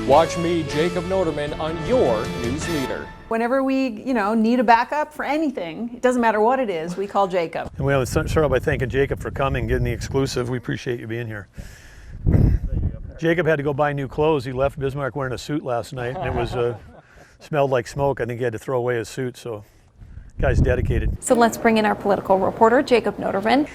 Watch me, Jacob Notermann, on your news leader. Whenever we, need a backup for anything, it doesn't matter what it is, we call Jacob. And we want to start out by thanking Jacob for coming, getting the exclusive. We appreciate you being here. Jacob had to go buy new clothes. He left Bismarck wearing a suit last night, and it was smelled like smoke. I think he had to throw away his suit, so guy's dedicated. So let's bring in our political reporter, Jacob Notermann.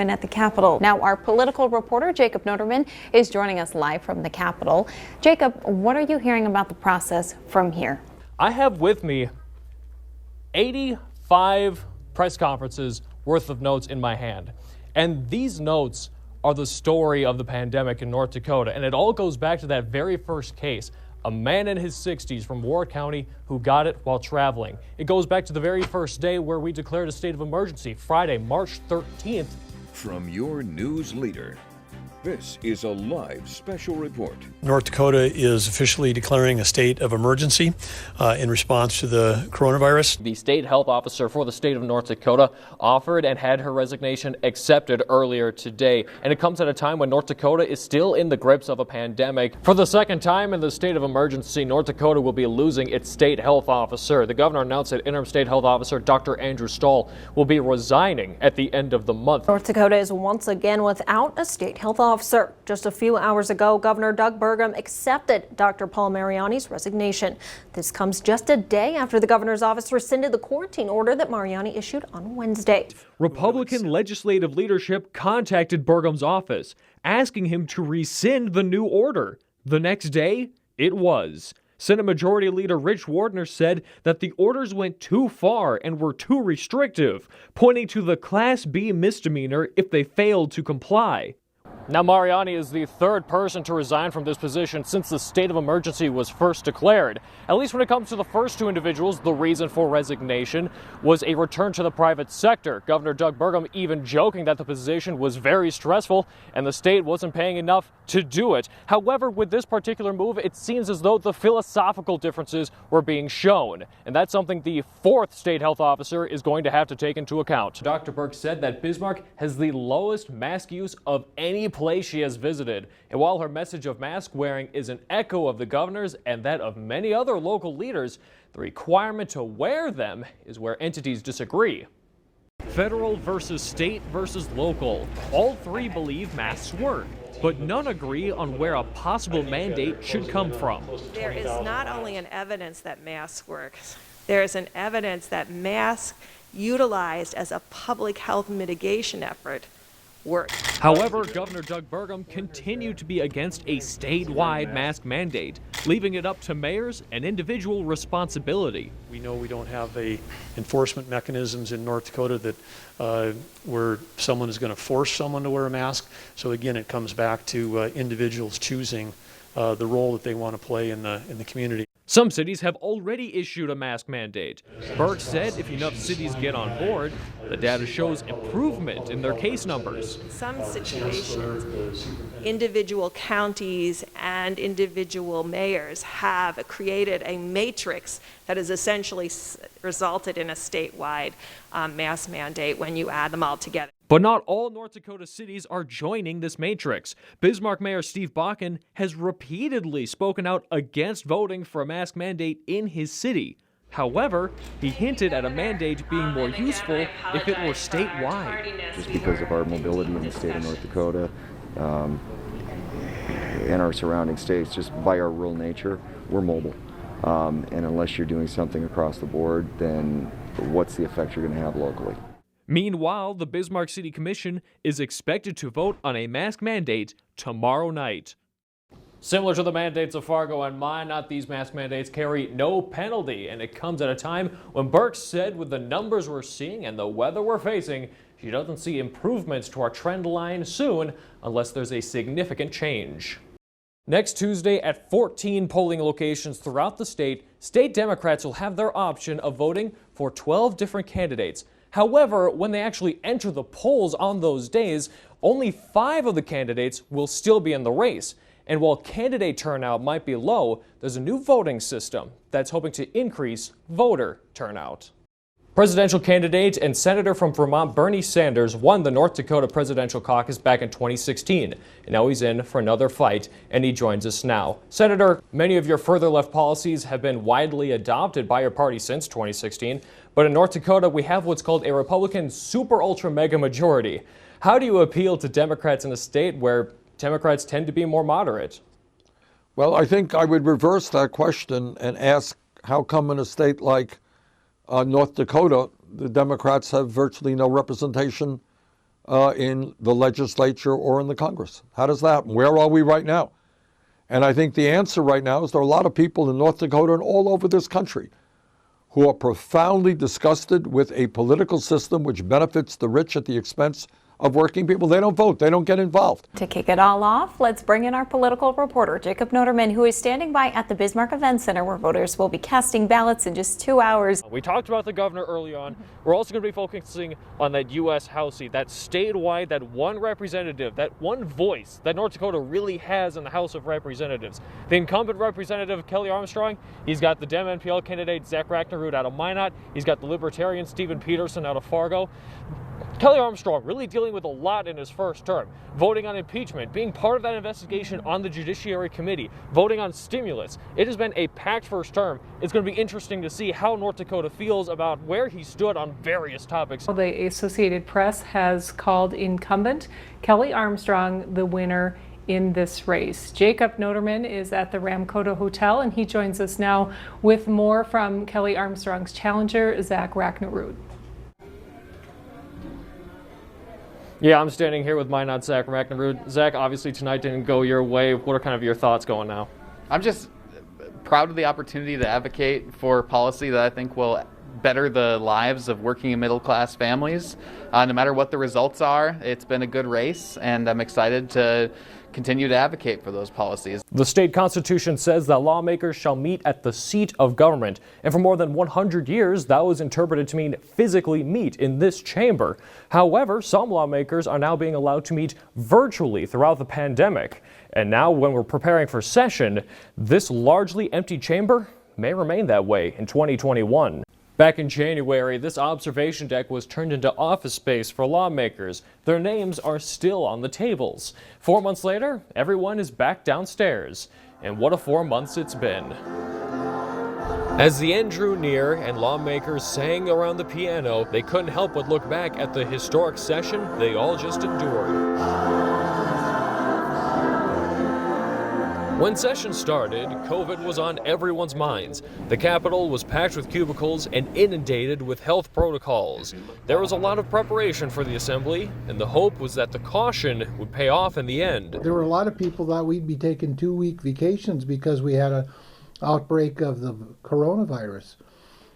At the Capitol. Now, our political reporter, Jacob Notermann, is joining us live from the Capitol. Jacob, what are you hearing about the process from here? I have with me 85 press conferences worth of notes in my hand. And these notes are the story of the pandemic in North Dakota. And it all goes back to that very first case. A man in his 60s from Ward County who got it while traveling. It goes back to the very first day where we declared a state of emergency, Friday, March 13th. From your news leader, this is a live special report. North Dakota is officially declaring a state of emergency in response to the coronavirus. The state health officer for the state of North Dakota offered and had her resignation accepted earlier today. And it comes at a time when North Dakota is still in the grips of a pandemic. For the second time in the state of emergency, North Dakota will be losing its state health officer. The governor announced that interim state health officer Dr. Andrew Stahl will be resigning at the end of the month. North Dakota is once again without a state health officer. Just a few hours ago, Governor Doug Burgum accepted Dr. Paul Mariani's resignation. This comes just a day after the governor's office rescinded the quarantine order that Mariani issued on Wednesday. Republican legislative leadership contacted Burgum's office, asking him to rescind the new order. The next day, it was. Senate Majority Leader Rich Wardner said that the orders went too far and were too restrictive, pointing to the Class B misdemeanor if they failed to comply. Now, Mariani is the third person to resign from this position since the state of emergency was first declared. At least when it comes to the first two individuals, the reason for resignation was a return to the private sector. Governor Doug Burgum even joking that the position was very stressful and the state wasn't paying enough to do it. However, with this particular move, it seems as though the philosophical differences were being shown. And that's something the fourth state health officer is going to have to take into account. Dr. Burke said that Bismarck has the lowest mask use of any place she has visited. And while her message of mask wearing is an echo of the governor's and that of many other local leaders, the requirement to wear them is where entities disagree. Federal versus state versus local. All three believe masks work, but none agree on where a possible mandate should come from. There is not only an evidence that masks work, there is an evidence that masks utilized as a public health mitigation effort work. However, Governor Doug Burgum continued to be against a statewide mask mandate, leaving it up to mayors and individual responsibility. We know we don't have enforcement mechanisms in North Dakota that where someone is going to force someone to wear a mask. So again, it comes back to individuals choosing the role that they want to play in the community. Some cities have already issued a mask mandate. Burke said if enough cities get on board, the data shows improvement in their case numbers. In some situations, individual counties and individual mayors have created a matrix that has essentially resulted in a statewide mask mandate when you add them all together. But not all North Dakota cities are joining this matrix. Bismarck Mayor Steve Bakken has repeatedly spoken out against voting for a mask mandate in his city. However, he hinted at a mandate being more useful if it were statewide. Just because of our mobility in the state of North Dakota and our surrounding states, just by our rural nature, we're mobile. And unless you're doing something across the board, then what's the effect you're going to have locally? Meanwhile, the Bismarck City Commission is expected to vote on a mask mandate tomorrow night. Similar to the mandates of Fargo and Minot, these mask mandates carry no penalty, and it comes at a time when Burke said with the numbers we're seeing and the weather we're facing, she doesn't see improvements to our trend line soon unless there's a significant change. Next Tuesday at 14 polling locations throughout the state, state Democrats will have their option of voting for 12 different candidates. However, when they actually enter the polls on those days, only 5 of the candidates will still be in the race. And while candidate turnout might be low, there's a new voting system that's hoping to increase voter turnout. Presidential candidate and Senator from Vermont Bernie Sanders won the North Dakota presidential caucus back in 2016. And now he's in for another fight, and he joins us now. Senator, many of your further left policies have been widely adopted by your party since 2016. But in North Dakota, we have what's called a Republican super ultra mega majority. How do you appeal to Democrats in a state where Democrats tend to be more moderate? Well, I think I would reverse that question and ask, how come in a state like North Dakota, the Democrats have virtually no representation in the legislature or in the Congress? How does that happen? Where are we right now? And I think the answer right now is there are a lot of people in North Dakota and all over this country who are profoundly disgusted with a political system which benefits the rich at the expense of working people. They don't vote. They don't get involved. To kick it all off, let's bring in our political reporter, Jacob Notermann, who is standing by at the Bismarck Event Center, where voters will be casting ballots in just 2 hours. We talked about the governor early on. We're also going to be focusing on that U.S. House seat, that statewide, that one representative, that one voice that North Dakota really has in the House of Representatives. The incumbent representative, Kelly Armstrong, he's got the Dem NPL candidate, Zach Racknerud, out of Minot. He's got the Libertarian, Stephen Peterson, out of Fargo. Kelly Armstrong really dealing with a lot in his first term, voting on impeachment, being part of that investigation on the Judiciary Committee, voting on stimulus. It has been a packed first term. It's going to be interesting to see how North Dakota feels about where he stood on various topics. The Associated Press has called incumbent Kelly Armstrong the winner in this race. Jacob Notermann is at the Ramkota Hotel, and he joins us now with more from Kelly Armstrong's challenger, Zach Racknerud. Yeah, I'm standing here with Minot Zach Racknerud. Zach, obviously tonight didn't go your way. What are kind of your thoughts going now? I'm just proud of the opportunity to advocate for policy that I think will better the lives of working and middle-class families. No matter what the results are, it's been a good race, and I'm excited to continue to advocate for those policies. The state constitution says that lawmakers shall meet at the seat of government, and for more than 100 years that was interpreted to mean physically meet in this chamber. However, some lawmakers are now being allowed to meet virtually throughout the pandemic. And now when we're preparing for session, this largely empty chamber may remain that way in 2021. Back in January, this observation deck was turned into office space for lawmakers. Their names are still on the tables. 4 months later, everyone is back downstairs. And what a 4 months it's been. As the end drew near and lawmakers sang around the piano, they couldn't help but look back at the historic session they all just endured. When session started, COVID was on everyone's minds. The Capitol was packed with cubicles and inundated with health protocols. There was a lot of preparation for the assembly, and the hope was that the caution would pay off in the end. There were a lot of people that we'd be taking 2-week vacations because we had an outbreak of the coronavirus.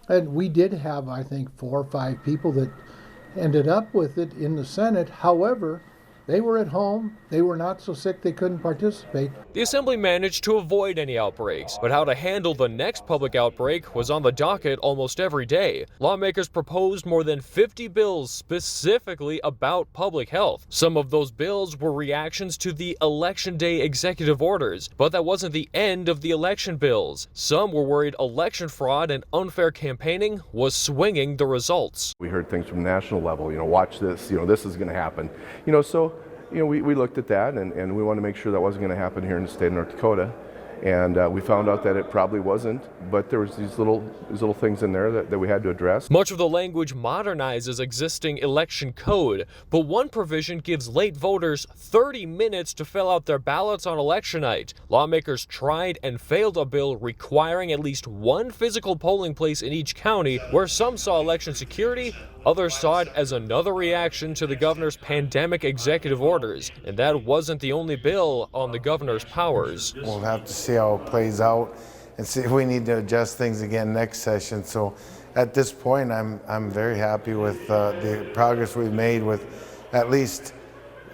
And we did have, I think, 4 or 5 people that ended up with it in the Senate. However, they were at home. They were not so sick they couldn't participate. The assembly managed to avoid any outbreaks, but how to handle the next public outbreak was on the docket almost every day. Lawmakers proposed more than 50 bills specifically about public health. Some of those bills were reactions to the Election Day executive orders, but that wasn't the end of the election bills. Some were worried election fraud and unfair campaigning was swinging the results. We heard things from national level, watch this, this is going to happen. So we looked at that and we wanted to make sure that wasn't going to happen here in the state of North Dakota. And we found out that it probably wasn't, but there was these little things in there that we had to address. Much of the language modernizes existing election code, but one provision gives late voters 30 minutes to fill out their ballots on election night. Lawmakers tried and failed a bill requiring at least one physical polling place in each county, where some saw election security, others saw it as another reaction to the governor's pandemic executive orders. And that wasn't the only bill on the governor's powers. We'll have to see how it plays out and see if we need to adjust things again next session. So at this point, I'm very happy with the progress we've made with at least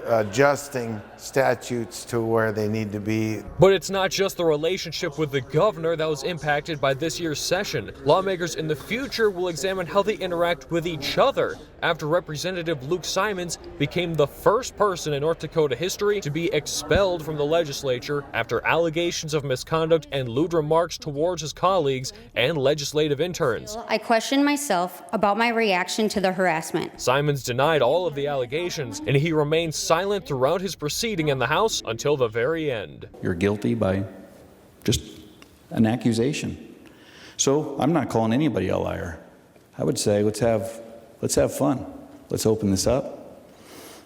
adjusting statutes to where they need to be. But it's not just the relationship with the governor that was impacted by this year's session. Lawmakers in the future will examine how they interact with each other after Representative Luke Simons became the first person in North Dakota history to be expelled from the legislature after allegations of misconduct and lewd remarks towards his colleagues and legislative interns. I question myself about my reaction to the harassment. Simons denied all of the allegations, and he remained silent throughout his proceeding in the House until the very end. You're guilty by just an accusation. So I'm not calling anybody a liar. I would say let's have fun. Let's open this up.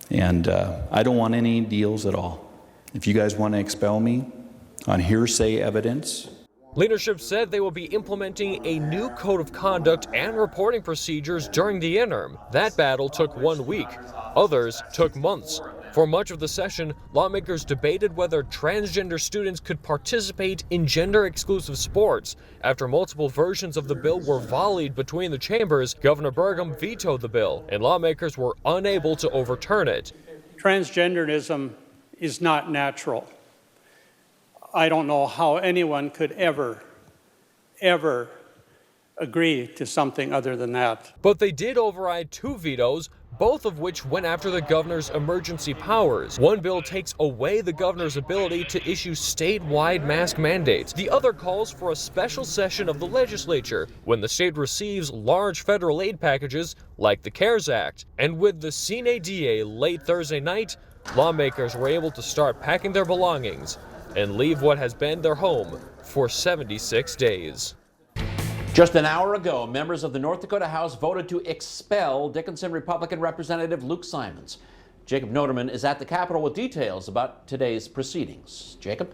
And I don't want any deals at all. If you guys want to expel me on hearsay evidence. Leadership said they will be implementing a new code of conduct and reporting procedures during the interim. That battle took 1 week. Others took months. For much of the session, lawmakers debated whether transgender students could participate in gender-exclusive sports. After multiple versions of the bill were volleyed between the chambers, Governor Burgum vetoed the bill, and lawmakers were unable to overturn it. Transgenderism is not natural. I don't know how anyone could ever agree to something other than that. But they did override 2 vetoes, both of which went after the governor's emergency powers. One bill takes away the governor's ability to issue statewide mask mandates. The other calls for a special session of the legislature when the state receives large federal aid packages like the CARES Act. And with the Sine Die late Thursday night, lawmakers were able to start packing their belongings and leave what has been their home for 76 days. Just an hour ago, members of the North Dakota House voted to expel Dickinson Republican Representative Luke Simons. Jacob Notermann is at the Capitol with details about today's proceedings. Jacob?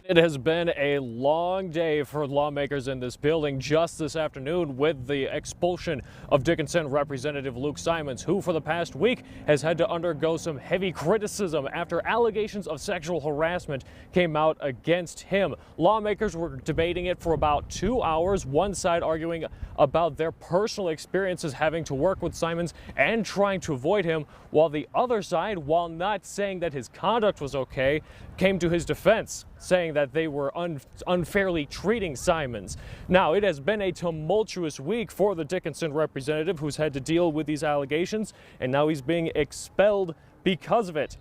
It has been a long day for lawmakers in this building just this afternoon with the expulsion of Dickinson Representative Luke Simons, who for the past week has had to undergo some heavy criticism after allegations of sexual harassment came out against him. Lawmakers were debating it for about 2 hours, one side arguing about their personal experiences having to work with Simons and trying to avoid him, while the other side, while not saying that his conduct was okay, came to his defense, saying that they were unfairly treating Simons. Now, it has been a tumultuous week for the Dickinson representative who's had to deal with these allegations, and now he's being expelled because of it.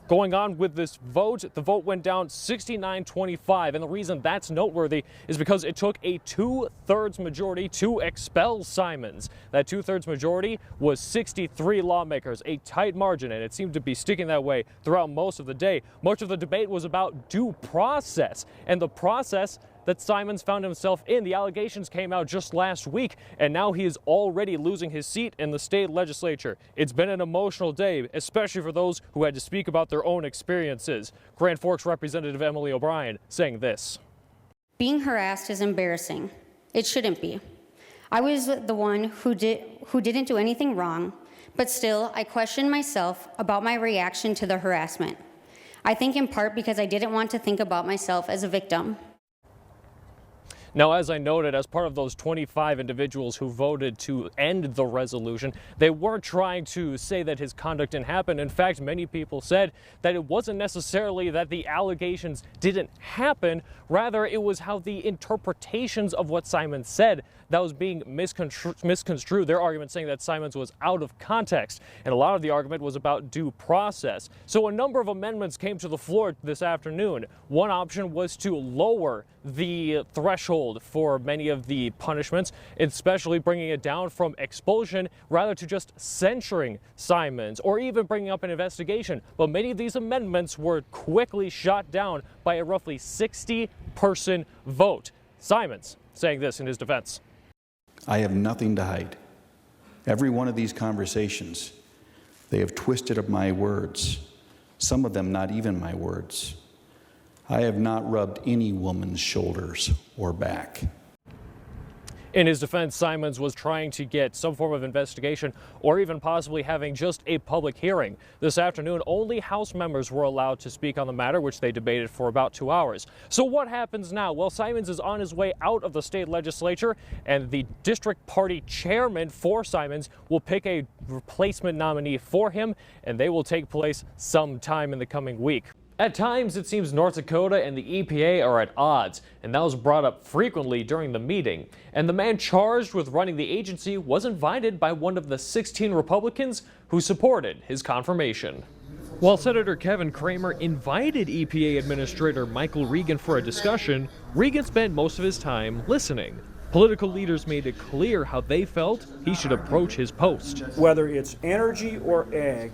Going on with this vote, the vote went down 69-25, and the reason that's noteworthy is because it took a 2/3 majority to expel Simons. That 2/3 majority was 63 lawmakers, a tight margin, and it seemed to be sticking that way throughout most of the day. Much of the debate was about due process, and the process that Simons found himself in. The allegations came out just last week, and now he is already losing his seat in the state legislature. It's been an emotional day, especially for those who had to speak about their own experiences. Grand Forks Representative Emily O'Brien saying this. Being harassed is embarrassing. It shouldn't be. I was the one who didn't do anything wrong, but still I question myself about my reaction to the harassment. I think in part because I didn't want to think about myself as a victim. Now, as I noted, as part of those 25 individuals who voted to end the resolution, they weren't trying to say that his conduct didn't happen. In fact, many people said that it wasn't necessarily that the allegations didn't happen, rather it was how the interpretations of what Simons said that was being misconstrued. Their argument saying that Simons was out of context, and a lot of the argument was about due process. So a number of amendments came to the floor this afternoon. One option was to lower the threshold for many of the punishments, especially bringing it down from expulsion rather to just censuring Simons or even bringing up an investigation. But many of these amendments were quickly shot down by a roughly 60-person vote. Simons saying this in his defense. I have nothing to hide. Every one of these conversations, they have twisted up my words, some of them not even my words. I have not rubbed any woman's shoulders or back. In his defense, Simons was trying to get some form of investigation or even possibly having just a public hearing. This afternoon, only House members were allowed to speak on the matter, which they debated for about 2 hours. So what happens now? Well, Simons is on his way out of the state legislature, and the district party chairman for Simons will pick a replacement nominee for him, and they will take place sometime in the coming week. At times, it seems North Dakota and the EPA are at odds, and that was brought up frequently during the meeting. And the man charged with running the agency was invited by one of the 16 Republicans who supported his confirmation. While Senator Kevin Cramer invited EPA Administrator Michael Regan for a discussion, Regan spent most of his time listening. Political leaders made it clear how they felt he should approach his post. Whether it's energy or ag,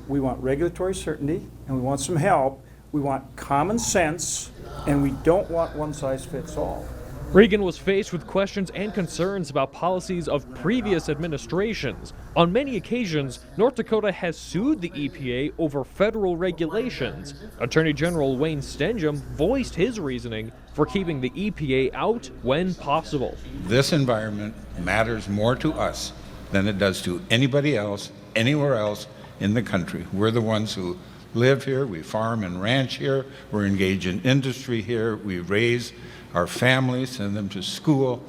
we want regulatory certainty, and we want some help. We want common sense, and we don't want one size fits all. Regan was faced with questions and concerns about policies of previous administrations. On many occasions, North Dakota has sued the EPA over federal regulations. Attorney General Wayne Stenjum voiced his reasoning for keeping the EPA out when possible. This environment matters more to us than it does to anybody else, anywhere else in the country. We're the ones who live here, we farm and ranch here, we're engaged in industry here, we raise our families, send them to school.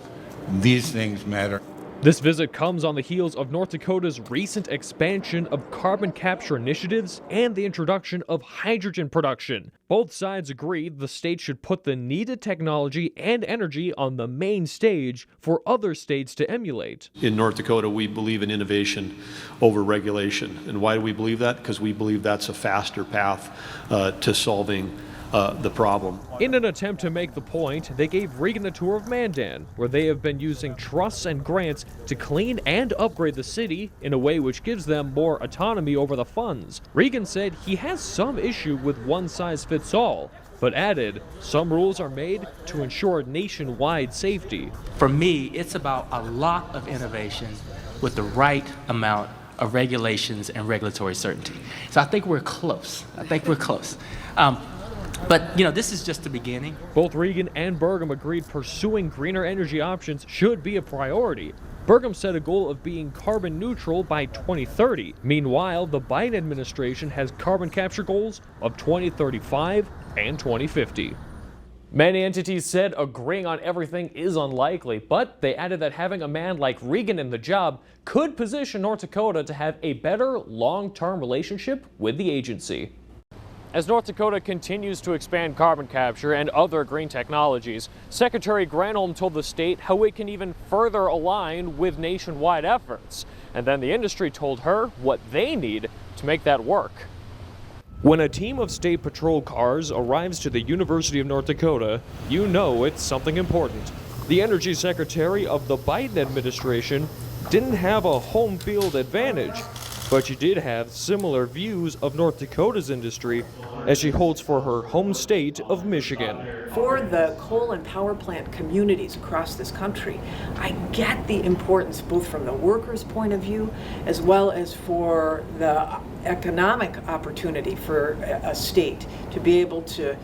These things matter. This visit comes on the heels of North Dakota's recent expansion of carbon capture initiatives and the introduction of hydrogen production. Both sides agree the state should put the needed technology and energy on the main stage for other states to emulate. In North Dakota, we believe in innovation over regulation. And why do we believe that? Because we believe that's a faster path to solving the problem. In an attempt to make the point, they gave Regan a tour of Mandan, where they have been using trusts and grants to clean and upgrade the city in a way which gives them more autonomy over the funds. Regan said he has some issue with one size fits all, but added some rules are made to ensure nationwide safety. For me, it's about a lot of innovation with the right amount of regulations and regulatory certainty. So I think we're close. But, this is just the beginning. Both Regan and Burgum agreed pursuing greener energy options should be a priority. Burgum set a goal of being carbon neutral by 2030. Meanwhile, the Biden administration has carbon capture goals of 2035 and 2050. Many entities said agreeing on everything is unlikely, but they added that having a man like Regan in the job could position North Dakota to have a better long-term relationship with the agency. As North Dakota continues to expand carbon capture and other green technologies, Secretary Granholm told the state how it can even further align with nationwide efforts. And then the industry told her what they need to make that work. When a team of state patrol cars arrives to the University of North Dakota, you know it's something important. The Energy Secretary of the Biden administration didn't have a home field advantage, but she did have similar views of North Dakota's industry as she holds for her home state of Michigan. For the coal and power plant communities across this country, I get the importance both from the workers' point of view as well as for the economic opportunity for a state to be able to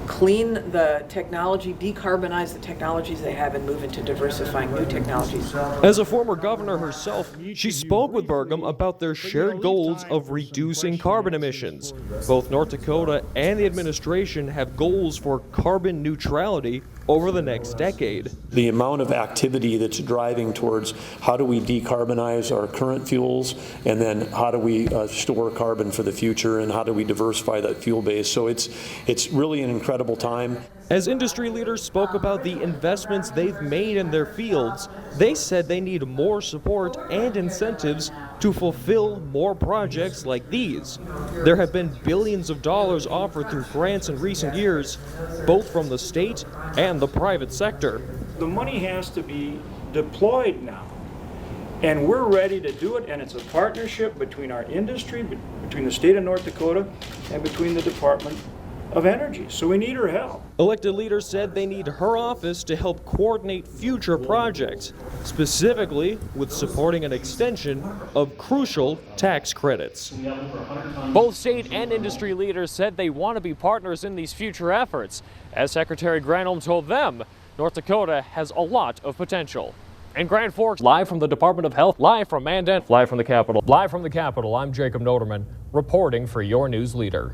clean the technology, decarbonize the technologies they have, and move into diversifying new technologies. As a former governor herself, she spoke with Burgum about their shared goals of reducing carbon emissions. Both North Dakota and the administration have goals for carbon neutrality over the next decade. The amount of activity that's driving towards how do we decarbonize our current fuels, and then how do we store carbon for the future, and how do we diversify that fuel base. So it's really an incredible time. As industry leaders spoke about the investments they've made in their fields, they said they need more support and incentives to fulfill more projects like these. There have been billions of dollars offered through grants in recent years, both from the state and the private sector. The money has to be deployed now, and we're ready to do it, and it's a partnership between our industry, between the state of North Dakota, and between the Department of Energy. So we need her help. Elected leaders said they need her office to help coordinate future projects, specifically with supporting an extension of crucial tax credits. Both state and industry leaders said they want to be partners in these future efforts. As Secretary Granholm told them, North Dakota has a lot of potential. In Grand Forks, live from the Department of Health, live from Mandan, live from the Capitol, I'm Jacob Notermann, reporting for your news leader.